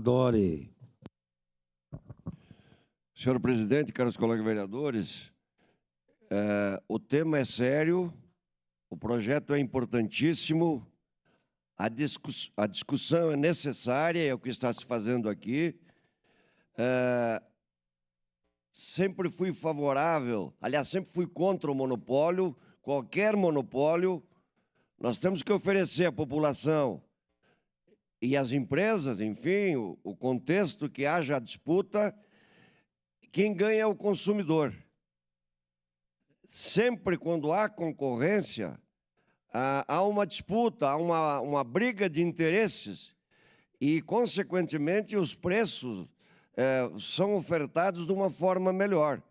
Adore. Senhor presidente, caros colegas vereadores, o tema é sério, o projeto é importantíssimo, a discussão é necessária, é o que está se fazendo aqui. Sempre fui favorável, aliás, sempre fui contra o monopólio, qualquer monopólio. Nós temos que oferecer à população e às empresas, enfim, o contexto que haja a disputa. Quem ganha é o consumidor. Sempre quando há concorrência, há uma disputa, há uma briga de interesses e, consequentemente, os preços são ofertados de uma forma melhor.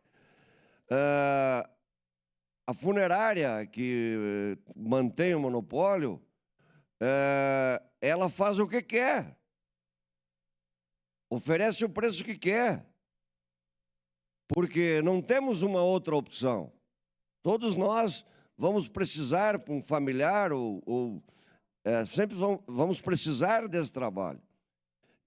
A funerária que mantém o monopólio, ela faz o que quer, oferece o preço que quer, porque não temos uma outra opção. Todos nós vamos precisar, para um familiar, sempre vamos precisar desse trabalho.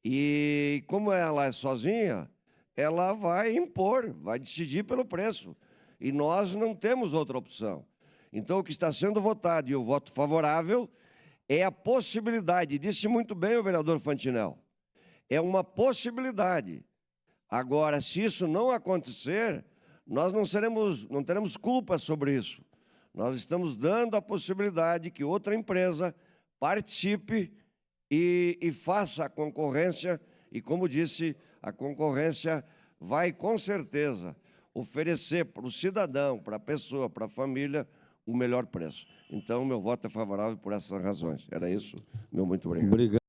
E como ela é sozinha, ela vai impor, vai decidir pelo preço. E nós não temos outra opção. Então, o que está sendo votado, e o voto favorável, é a possibilidade, disse muito bem o vereador Fantinel, é uma possibilidade. Agora, se isso não acontecer, nós não teremos culpa sobre isso. Nós estamos dando a possibilidade que outra empresa participe e faça a concorrência. E, como disse, a concorrência vai, com certeza, oferecer para o cidadão, para a pessoa, para a família, o melhor preço. Então, meu voto é favorável por essas razões. Era isso. Meu muito obrigado.